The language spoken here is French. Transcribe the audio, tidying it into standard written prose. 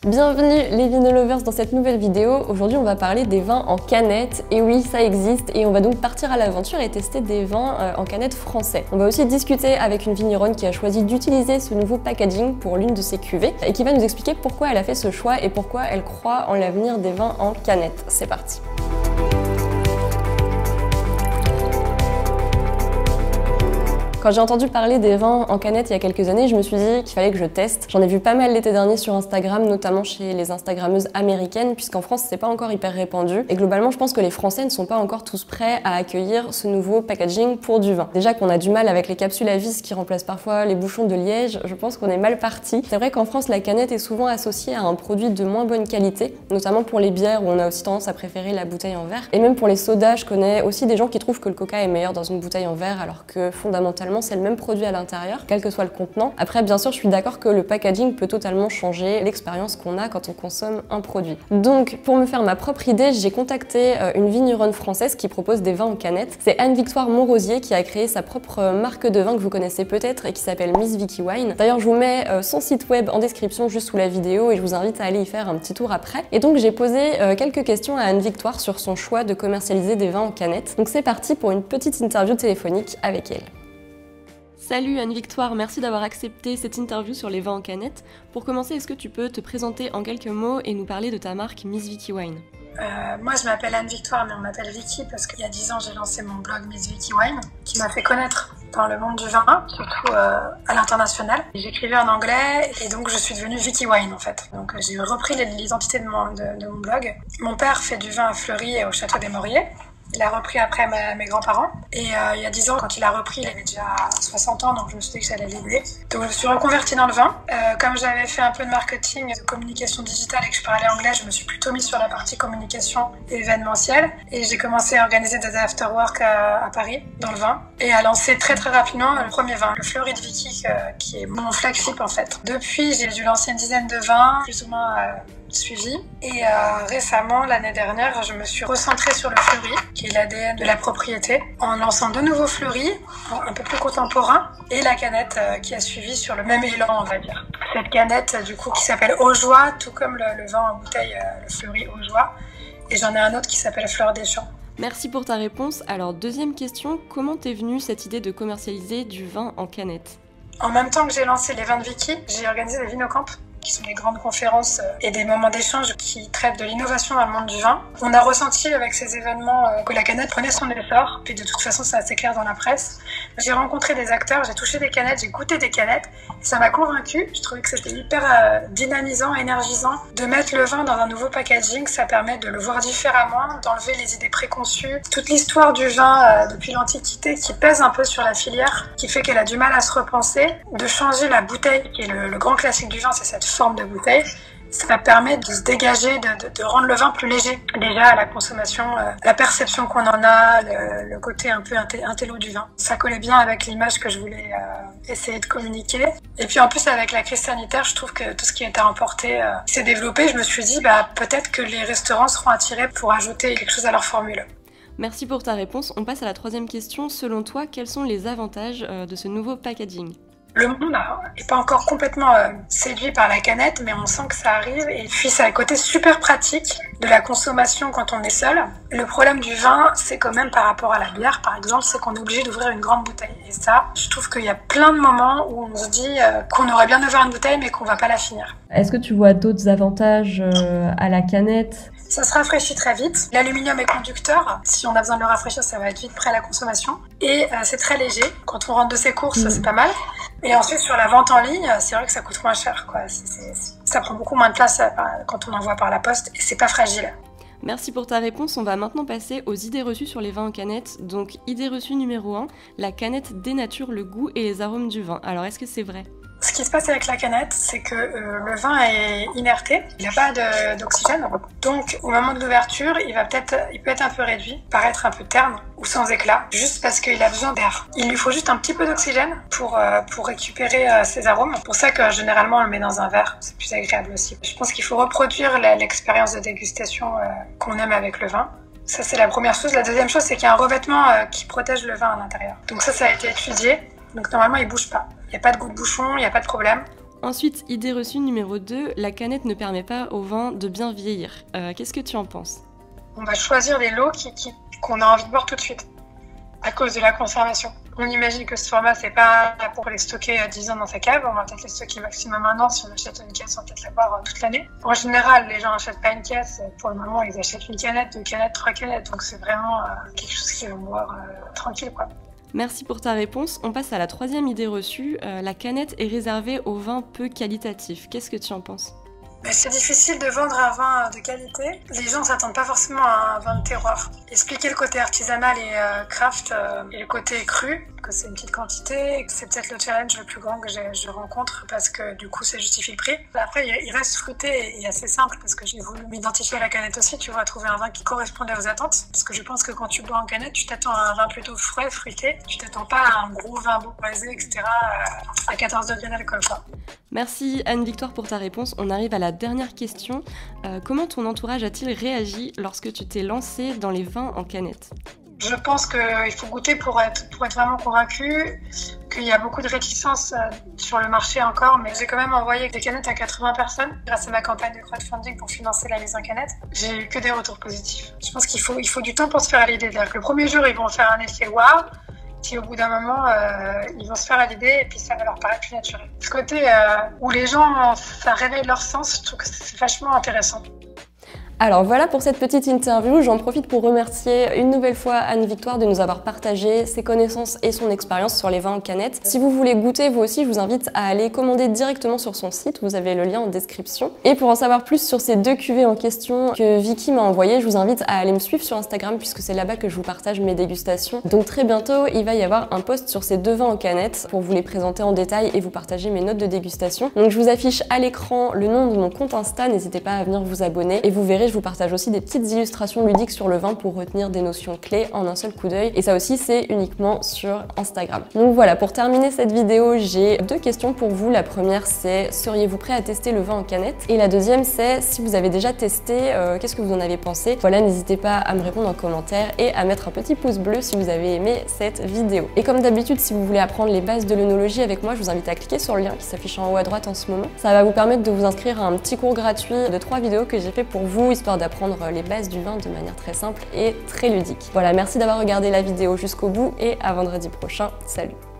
Bienvenue les Vinolovers dans cette nouvelle vidéo. Aujourd'hui on va parler des vins en canette, et oui ça existe, et on va donc partir à l'aventure et tester des vins en canette français. On va aussi discuter avec une vigneronne qui a choisi d'utiliser ce nouveau packaging pour l'une de ses cuvées et qui va nous expliquer pourquoi elle a fait ce choix et pourquoi elle croit en l'avenir des vins en canette. C'est parti. Quand j'ai entendu parler des vins en canette il y a quelques années, je me suis dit qu'il fallait que je teste. J'en ai vu pas mal l'été dernier sur Instagram, notamment chez les Instagrammeuses américaines, puisqu'en France c'est pas encore hyper répandu. Et globalement, je pense que les Français ne sont pas encore tous prêts à accueillir ce nouveau packaging pour du vin. Déjà qu'on a du mal avec les capsules à vis qui remplacent parfois les bouchons de liège, je pense qu'on est mal parti. C'est vrai qu'en France, la canette est souvent associée à un produit de moins bonne qualité, notamment pour les bières où on a aussi tendance à préférer la bouteille en verre. Et même pour les sodas, je connais aussi des gens qui trouvent que le coca est meilleur dans une bouteille en verre, alors que fondamentalement c'est le même produit à l'intérieur, quel que soit le contenant. Après, bien sûr, je suis d'accord que le packaging peut totalement changer l'expérience qu'on a quand on consomme un produit. Donc, pour me faire ma propre idée, j'ai contacté une vigneronne française qui propose des vins en canette. C'est Anne-Victoire Monrosier qui a créé sa propre marque de vin que vous connaissez peut-être et qui s'appelle Miss Vicky Wine. D'ailleurs, je vous mets son site web en description juste sous la vidéo et je vous invite à aller y faire un petit tour après. Et donc, j'ai posé quelques questions à Anne-Victoire sur son choix de commercialiser des vins en canette. Donc, c'est parti pour une petite interview téléphonique avec elle. Salut Anne-Victoire, merci d'avoir accepté cette interview sur les vins en canette. Pour commencer, est-ce que tu peux te présenter en quelques mots et nous parler de ta marque Miss Vicky Wine? Moi je m'appelle Anne-Victoire, mais on m'appelle Vicky parce qu'il y a 10 ans j'ai lancé mon blog Miss Vicky Wine qui m'a fait connaître dans le monde du vin, surtout à l'international. J'écrivais en anglais et donc je suis devenue Vicky Wine en fait. Donc j'ai repris l'identité de mon blog. Mon père fait du vin à Fleury et au Château des Mauriers. Il a repris après mes grands-parents. Et il y a 10 ans, quand il a repris, il avait déjà 60 ans, donc je me suis dit que j'allais l'aider. Donc je me suis reconvertie dans le vin. Comme j'avais fait un peu de marketing, de communication digitale et que je parlais anglais, je me suis plutôt mise sur la partie communication événementielle. Et j'ai commencé à organiser des after-work à Paris, dans le vin. Et à lancer très très rapidement le premier vin, le Fleury de Vicky, qui est mon flagship en fait. Depuis, j'ai dû lancer une dizaine de vins, plus ou moins suivi. Et récemment, l'année dernière, je me suis recentrée sur le Fleury, qui est l'ADN de la propriété, en lançant de nouveaux fleuris, un peu plus contemporains, et la canette qui a suivi sur le même élan, on va dire. Cette canette, du coup, qui s'appelle Aujoie, tout comme le vin en bouteille, le Fleury Aujoie. Et j'en ai un autre qui s'appelle Fleur des Champs. Merci pour ta réponse. Alors, deuxième question, comment t'es venue cette idée de commercialiser du vin en canette? En même temps que j'ai lancé les vins de Vicky, j'ai organisé des Vinocamp, qui sont des grandes conférences et des moments d'échange qui traitent de l'innovation dans le monde du vin. On a ressenti avec ces événements que la canette prenait son essor, puis de toute façon c'est assez clair dans la presse. J'ai rencontré des acteurs, j'ai touché des canettes, j'ai goûté des canettes, et ça m'a convaincue. Je trouvais que c'était hyper dynamisant, énergisant. De mettre le vin dans un nouveau packaging, ça permet de le voir différemment, d'enlever les idées préconçues. Toute l'histoire du vin depuis l'Antiquité qui pèse un peu sur la filière, qui fait qu'elle a du mal à se repenser, de changer la bouteille, qui est le grand classique du vin, c'est cette forme de bouteille, ça permet de se dégager, de rendre le vin plus léger. Déjà à la consommation, la perception qu'on en a, le côté un peu intello du vin. Ça collait bien avec l'image que je voulais essayer de communiquer. Et puis en plus avec la crise sanitaire, je trouve que tout ce qui était importé s'est développé. Je me suis dit peut-être que les restaurants seront attirés pour ajouter quelque chose à leur formule. Merci pour ta réponse. On passe à la troisième question. Selon toi, quels sont les avantages de ce nouveau packaging ? Le monde n'est pas encore complètement séduit par la canette, mais on sent que ça arrive. Et puis, ça a un côté super pratique de la consommation quand on est seul. Le problème du vin, c'est quand même par rapport à la bière, par exemple, c'est qu'on est obligé d'ouvrir une grande bouteille. Et ça, je trouve qu'il y a plein de moments où on se dit qu'on aurait bien ouvert une bouteille, mais qu'on va pas la finir. Est-ce que tu vois d'autres avantages à la canette ? Ça se rafraîchit très vite. L'aluminium est conducteur. Si on a besoin de le rafraîchir, ça va être vite prêt à la consommation. Et c'est très léger. Quand on rentre de ses courses, c'est pas mal. Et ensuite, sur la vente en ligne, c'est vrai que ça coûte moins cher, quoi. Ça prend beaucoup moins de place quand on envoie par la poste et c'est pas fragile. Merci pour ta réponse. On va maintenant passer aux idées reçues sur les vins en canette. Donc, idée reçue numéro 1, la canette dénature le goût et les arômes du vin. Alors, est-ce que c'est vrai ? Ce qui se passe avec la canette, c'est que le vin est inerté, il n'a pas d'oxygène. Donc, au moment de l'ouverture, il peut être un peu réduit, paraître un peu terne ou sans éclat, juste parce qu'il a besoin d'air. Il lui faut juste un petit peu d'oxygène pour récupérer ses arômes. C'est pour ça que généralement, on le met dans un verre, c'est plus agréable aussi. Je pense qu'il faut reproduire l'expérience de dégustation qu'on aime avec le vin. Ça, c'est la première chose. La deuxième chose, c'est qu'il y a un revêtement qui protège le vin à l'intérieur. Donc ça a été étudié. Donc normalement, il bouge pas. Il n'y a pas de goût de bouchon, il n'y a pas de problème. Ensuite, idée reçue numéro 2, la canette ne permet pas au vin de bien vieillir. Qu'est-ce que tu en penses? On va choisir des lots qu'on a envie de boire tout de suite, à cause de la conservation. On imagine que ce format, c'est pas pour les stocker à 10 ans dans sa cave. On va peut-être les stocker maximum 1 an. Si on achète une caisse, on va peut-être la boire toute l'année. En général, les gens n'achètent pas une caisse. Pour le moment, ils achètent une canette, 2 canettes, 3 canettes. Donc c'est vraiment quelque chose qu'ils vont boire tranquille, quoi. Merci pour ta réponse. On passe à la 3e idée reçue. La canette est réservée aux vins peu qualitatifs. Qu'est-ce que tu en penses? C'est difficile de vendre un vin de qualité. Les gens ne s'attendent pas forcément à un vin de terroir. Expliquer le côté artisanal et craft et le côté cru, que c'est une petite quantité, et que c'est peut-être le challenge le plus grand que je rencontre parce que du coup ça justifie le prix. Après il reste fruité et assez simple parce que j'ai voulu m'identifier à la canette aussi, tu vois, trouver un vin qui correspondait aux attentes. Parce que je pense que quand tu bois en canette, tu t'attends à un vin plutôt frais, fruité. Tu t'attends pas à un gros vin boisé, etc. à 14 degrés d'alcool, quoi. Merci Anne-Victoire pour ta réponse. On arrive à la dernière question. Comment ton entourage a-t-il réagi lorsque tu t'es lancée dans les vins en canette? Je pense qu'il faut goûter pour être vraiment convaincu, qu'il y a beaucoup de réticences sur le marché encore, mais j'ai quand même envoyé des canettes à 80 personnes grâce à ma campagne de crowdfunding pour financer la mise en canette. J'ai eu que des retours positifs. Je pense qu'il faut du temps pour se faire à l'idée. Le premier jour, ils vont faire un effet waouh. Puis au bout d'un moment, ils vont se faire à l'idée et puis ça va leur paraître plus naturel. Ce côté où les gens, ça réveille leur sens, je trouve que c'est vachement intéressant. Alors voilà pour cette petite interview, j'en profite pour remercier une nouvelle fois Anne-Victoire de nous avoir partagé ses connaissances et son expérience sur les vins en canette. Si vous voulez goûter vous aussi, je vous invite à aller commander directement sur son site, vous avez le lien en description. Et pour en savoir plus sur ces 2 cuvées en question que Vicky m'a envoyées, je vous invite à aller me suivre sur Instagram puisque c'est là-bas que je vous partage mes dégustations. Donc très bientôt, il va y avoir un post sur ces 2 vins en canette pour vous les présenter en détail et vous partager mes notes de dégustation. Donc je vous affiche à l'écran le nom de mon compte Insta, n'hésitez pas à venir vous abonner et vous verrez, je vous partage aussi des petites illustrations ludiques sur le vin pour retenir des notions clés en un seul coup d'œil. Et ça aussi, c'est uniquement sur Instagram. Donc voilà, pour terminer cette vidéo, j'ai 2 questions pour vous. La première, c'est seriez-vous prêt à tester le vin en canette? Et la deuxième, c'est si vous avez déjà testé, qu'est-ce que vous en avez pensé? Voilà, n'hésitez pas à me répondre en commentaire et à mettre un petit pouce bleu si vous avez aimé cette vidéo. Et comme d'habitude, si vous voulez apprendre les bases de l'œnologie avec moi, je vous invite à cliquer sur le lien qui s'affiche en haut à droite en ce moment. Ça va vous permettre de vous inscrire à un petit cours gratuit de 3 vidéos que j'ai fait pour vous, histoire d'apprendre les bases du vin de manière très simple et très ludique. Voilà, merci d'avoir regardé la vidéo jusqu'au bout et à vendredi prochain. Salut!